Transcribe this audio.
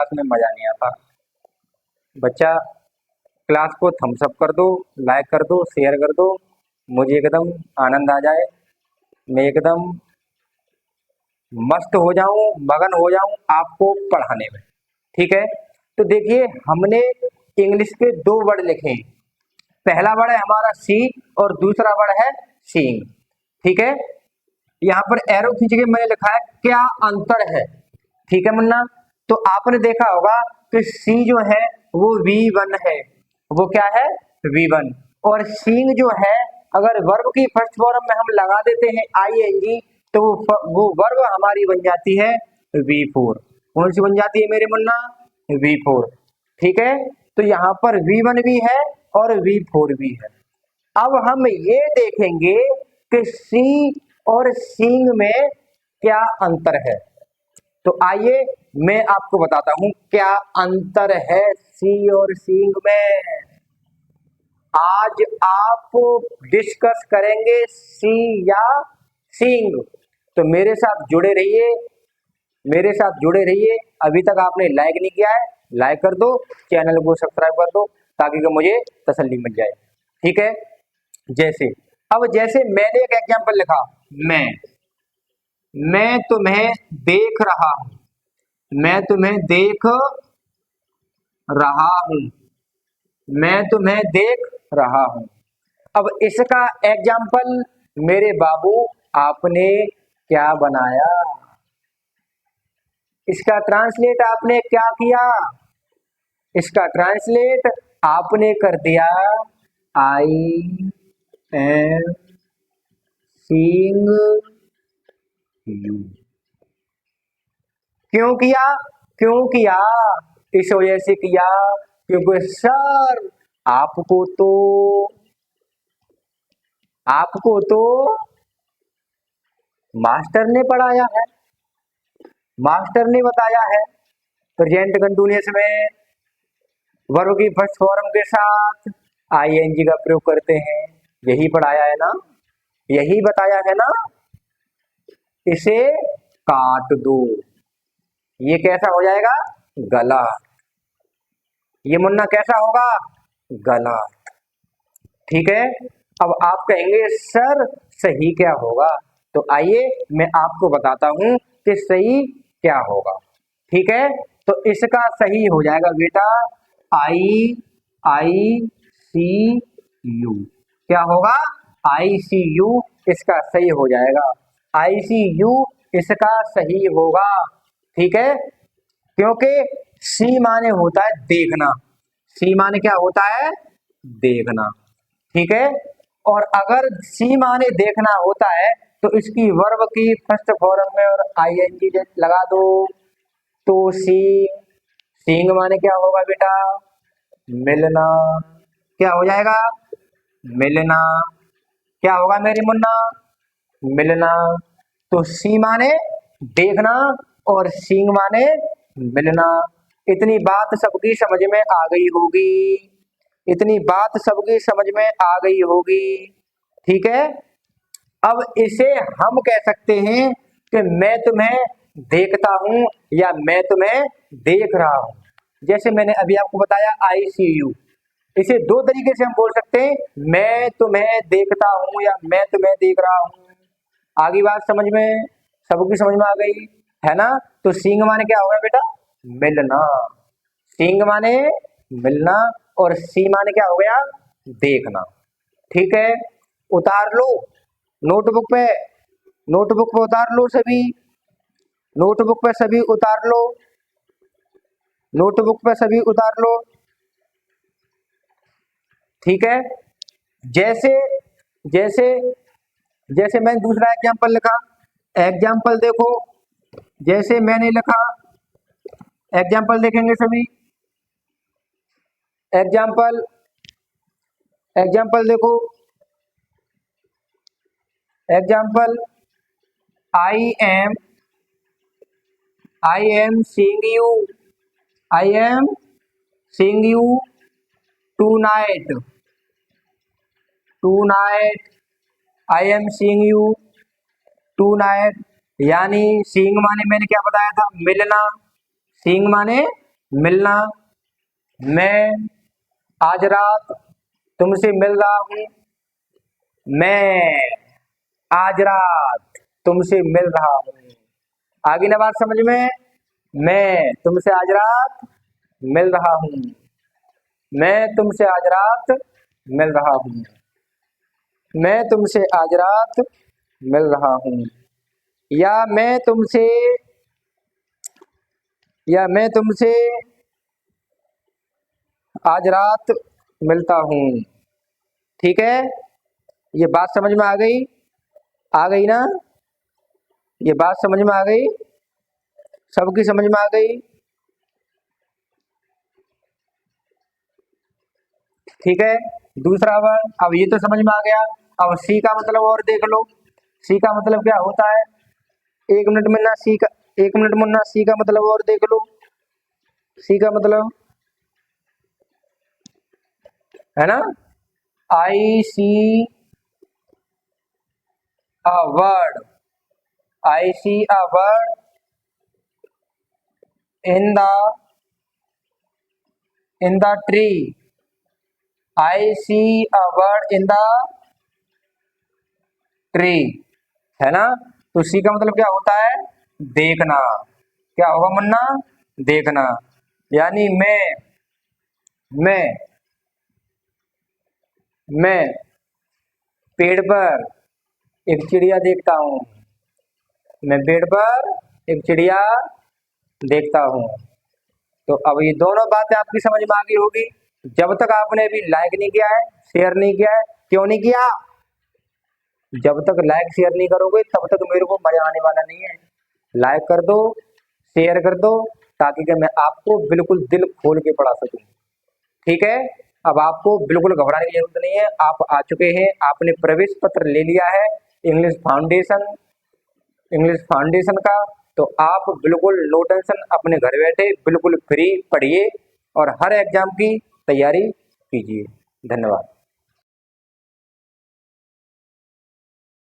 Class में मजा नहीं आता। बच्चा क्लास को थम्स अप कर दो, लाइक कर दो, शेयर कर दो, मुझे एकदम आनंद आ जाए, मैं एकदम मस्त हो जाऊं, मगन हो जाऊं आपको पढ़ाने में। ठीक है, तो देखिए हमने इंग्लिश के दो वर्ड लिखे हैं। पहला वर्ड है हमारा सी और दूसरा वर्ड है सीइंग। ठीक है, यहाँ पर एरो खींच के मैंने लिखा है क्या अंतर है। ठीक है मुन्ना, तो आपने देखा होगा कि सी जो है वो V1 है, वो क्या है V1, और सीइंग जो है अगर वर्ब की फर्स्ट फॉर्म में हम लगा देते हैं ING तो वो वर्ब हमारी बन जाती है V4। कौन सी बन जाती है मेरे मुन्ना? V4। ठीक है, तो यहाँ पर V1 भी है और V4 भी है। अब हम ये देखेंगे कि सी और सीइंग में क्या अंतर है। तो आइए मैं आपको बताता हूं क्या अंतर है सी और सीइंग में। आज आप डिस्कस करेंगे सी या सीइंग, तो मेरे साथ जुड़े रहिए, मेरे साथ जुड़े रहिए। अभी तक आपने लाइक नहीं किया है, लाइक कर दो, चैनल को सब्सक्राइब कर दो ताकि कि मुझे तसल्ली मिल जाए। ठीक है, जैसे मैंने एक एग्जांपल लिखा, मैं तुम्हें देख रहा हूं, मैं तुम्हें देख रहा हूं, मैं तुम्हें देख रहा हूं। अब इसका एग्जाम्पल मेरे बाबू आपने क्या बनाया, इसका ट्रांसलेट आपने क्या किया? इसका ट्रांसलेट आपने कर दिया आई एम सीइंग यू। क्यों किया? क्यों किया? इस वजह से किया क्योंकि सर आपको तो मास्टर ने पढ़ाया है, मास्टर ने बताया है। प्रेजेंट कंटिन्यूअस में वर्ब की फर्स्ट फॉर्म के साथ ING का प्रयोग करते हैं, यही पढ़ाया है ना, यही बताया है ना। इसे काट दो, ये कैसा हो जाएगा? गलत। ये मुन्ना कैसा होगा? गलत। ठीक है, अब आप कहेंगे सर सही क्या होगा, तो आइए मैं आपको बताता हूं कि सही क्या होगा। ठीक है, तो इसका सही हो जाएगा बेटा ICU। क्या होगा? ICU इसका सही हो जाएगा, ICU इसका सही होगा। ठीक है, क्योंकि सी माने होता है देखना, सी माने क्या होता है? देखना। ठीक है, और अगर सी माने देखना होता है तो इसकी वर्ब की फर्स्ट फॉर्म में और ING लगा दो तो सीइंग माने क्या होगा बेटा? मिलना। क्या हो जाएगा? मिलना। क्या होगा मेरी मुन्ना? मिलना। तो सी माने देखना और सीइंग माने मिलना। इतनी बात सबकी समझ में आ गई होगी, इतनी बात सबकी समझ में आ गई होगी। ठीक है, अब इसे हम कह सकते हैं कि मैं तुम्हें देखता हूं या मैं तुम्हें देख रहा हूं। जैसे मैंने अभी आपको बताया ICU, इसे दो तरीके से हम बोल सकते हैं, मैं तुम्हें देखता हूं या मैं तुम्हें देख रहा हूं। आगे बात समझ में, सबकी समझ में आ गई है ना। तो सीइंग माने क्या होगा बेटा? मिलना। सीइंग माने मिलना और सी माने क्या हो गया? देखना। ठीक है, उतार लो नोटबुक पे, नोटबुक पे उतार लो सभी, नोटबुक पे सभी उतार लो, नोटबुक पे सभी उतार लो। ठीक है, जैसे जैसे जैसे मैंने दूसरा एग्जांपल लिखा, एग्जांपल देखो, जैसे मैंने लिखा, एग्जांपल देखेंगे सभी। एग्जांपल एग्जांपल देखो, example I am seeing you, I am seeing you tonight, tonight, I am seeing you tonight. यानी सीइंग माने मैंने क्या बताया था? मिलना। सीइंग माने मिलना, मैं आज रात तुमसे मिल रहा हूं, मैं आज रात तुमसे मिल रहा हूं। आगे ना बात समझ में, मैं तुमसे आज रात मिल रहा हूं, मैं तुमसे आज रात मिल रहा हूं, मैं तुमसे आज रात मिल रहा हूं, या मैं तुमसे आज रात मिलता हूं। ठीक है, ये बात समझ में आ गई ना? ये बात समझ में आ गई, सबकी समझ में आ गई? ठीक है, दूसरा वर्ड अब ये तो समझ में आ गया। अब सी का मतलब और देख लो, सी का मतलब क्या होता है? 1 मिनट में ना सी का 1 मिनट में ना सी का मतलब और देख लो। सी का मतलब है ना, I see a word, I see a word in the tree, I see a word in the tree, है ना। तो सी का मतलब क्या होता है? देखना। क्या होगा मुन्ना? देखना। यानी मैं मैं पेड़ पर एक चिड़िया देखता हूँ, मैं पेड़ पर एक चिड़िया देखता हूँ। तो अब ये दोनों बातें आपकी समझ में आ गई होगी। जब तक आपने अभी लाइक नहीं किया है, शेयर नहीं किया है, क्यों नहीं किया? जब तक लाइक शेयर नहीं करोगे तब तक मेरे को मजा आने वाला नहीं है। लाइक कर दो, शेयर कर दो, ताकि कि मैं आपको बिल्कुल दिल खोल के पढ़ा सकूं। ठीक है, अब आपको बिल्कुल घबराने की जरूरत नहीं है। आप आ चुके हैं, आपने प्रवेश पत्र ले लिया है इंग्लिश फाउंडेशन का। तो आप बिल्कुल नो टेंशन, अपने घर बैठे बिल्कुल फ्री पढ़िए और हर एग्जाम की तैयारी कीजिए। धन्यवाद।